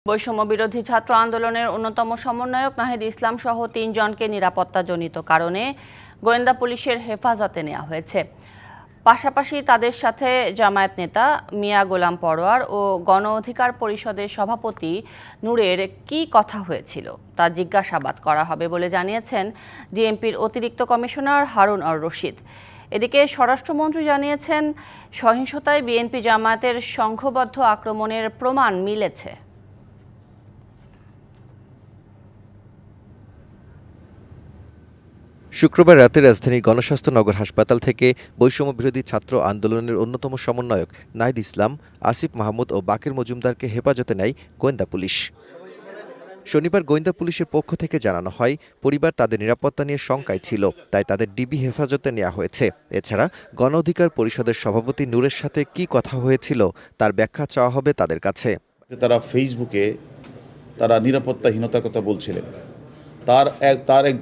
বৈষম্য বিরোধী ছাত্র আন্দোলনের অন্যতম সমন্বয়ক নাহিদ ইসলাম সহ ৩ জনকে নিরাপত্তাজনিত কারণে গোয়েন্দা পুলিশের হেফাজতে নেওয়া হয়েছে। পাশাপাশি তাদের সাথে জামায়াত নেতা মিয়া গোলাম পরোয়ার ও গণ অধিকার পরিষদের সভাপতি নূরের কি কথা হয়েছিল তা জিজ্ঞাসাবাদ করা হবে বলে জানিয়েছেন ডিএমপির অতিরিক্ত কমিশনার হারুন আর রশিদ। এদিকে স্বরাষ্ট্রমন্ত্রী জানিয়েছেন, সহিংসতায় বিএনপি জামায়াতের সংঘবদ্ধ আক্রমণের প্রমাণ মিলেছে। শুক্রবার রাতে রাজধানীর গণস্বাস্থ্য নগর হাসপাতাল থেকে বৈষম্য বিরোধী ছাত্র আন্দোলনের অন্যতম সমন্বয়ক নাহিদ ইসলাম, আসিফ মাহমুদ ও বাকের মজুমদারকে হেফাজতে নেয় গোয়েন্দা পুলিশ। শনিবার গোয়েন্দা পুলিশের পক্ষ থেকে জানানো হয়, পরিবার তাদের নিরাপত্তা নিয়ে শঙ্কায় ছিল, তাই তাদের ডিবি হেফাজতে নেওয়া হয়েছে। এছাড়া গণ অধিকার পরিষদের সভাপতি নূরের সাথে কি কথা হয়েছিল তার ব্যাখ্যা চাওয়া হবে তাদের কাছে। তারা ফেসবুকে তারা নিরাপত্তাহীনতার কথা বলছিলেন।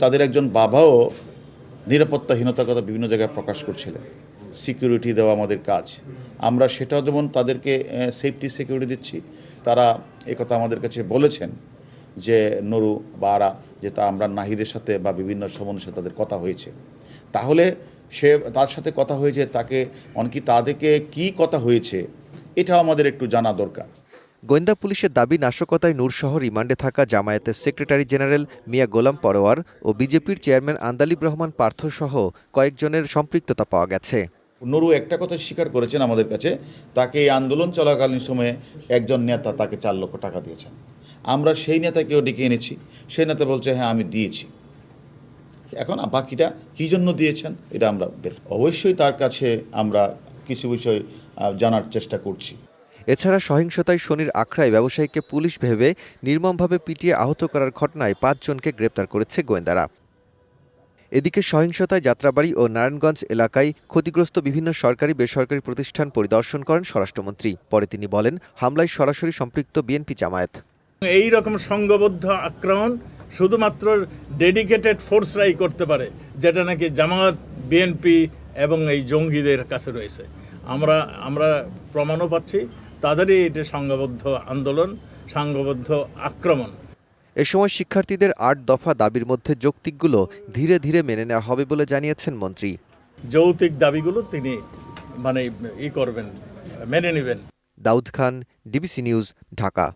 তাদের একজন বাবাও নিরাপত্তাহীনতার কথা বিভিন্ন জায়গায় প্রকাশ করছিলেন। সিকিউরিটি দেওয়া আমাদের কাজ, আমরা সেটাও যেমন তাদেরকে সেফটি সিকিউরিটি দিচ্ছি। তারা একথা আমাদের কাছে বলেছেন যে নুরু বা আরা, যে তা আমরা নাহিদের সাথে বা বিভিন্ন সমন্বয়ের সাথে তাদের কথা হয়েছে। তাহলে সে তার সাথে কথা হয়েছে, তাকে অনেকে তাদেরকে কি কথা হয়েছে এটাও আমাদের একটু জানা দরকার। গোয়েন্দা পুলিশের দাবি, নাশকতায় নূরসহ রিমান্ডে থাকা জামায়াতের সেক্রেটারি জেনারেল মিয়া গোলাম পরোয়ার ও বিজেপির চেয়ারম্যান আন্দালিব রহমান পার্থ সহ কয়েকজনের সম্পৃক্ততা পাওয়া গেছে। নুরু একটা কথা স্বীকার করেছেন আমাদের কাছে, তাকে এই আন্দোলন চলাকালীন সময়ে একজন নেতা তাকে 4 লক্ষ টাকা দিয়েছেন। আমরা সেই নেতাকেও ডেকে এনেছি, সেই নেতা বলছে হ্যাঁ আমি দিয়েছি। এখন বাকিটা কী জন্য দিয়েছেন এটা আমরা অবশ্যই তার কাছে আমরা কিছু বিষয় জানার চেষ্টা করছি। এছাড়া সহিংসতায় শনির আখড়ায় ব্যবসায়ীকে পুলিশ ভেবে নির্মমভাবে পিটিয়ে আহত করার ঘটনায় 5 জনকে গ্রেপ্তার করেছে গোয়েন্দারা। এদিকে সহিংসতায় যাত্রাবাড়ী ও নারায়ণগঞ্জ এলাকায় ক্ষতিগ্রস্ত বিভিন্ন সরকারি বেসরকারি প্রতিষ্ঠান পরিদর্শন করেন স্বরাষ্ট্রমন্ত্রী। পরে তিনি বলেন, হামলায় সরাসরি সম্পৃক্ত বিএনপি জামায়াত। এই রকম সংঘবদ্ধ আক্রমণ শুধুমাত্র ডেডিকেটেড ফোর্সরাই করতে পারে, যেটা নাকি জামায়াত, বিএনপি এবং এই জঙ্গিদের কাছে রয়েছে। আমরা প্রমাণও পাচ্ছি তাদেরই এটা সংঘবদ্ধ আন্দোলন, সংঘবদ্ধ আক্রমণ। এ সময় শিক্ষার্থীদের 8 দফা দাবির মধ্যে যৌক্তিকগুলো ধীরে ধীরে মেনে নেওয়া হবে বলে জানিয়েছেন মন্ত্রী। যৌক্তিক দাবিগুলো তিনি করবেন, মেনে নেবেন। Daud Khan, DBC news, Dhaka.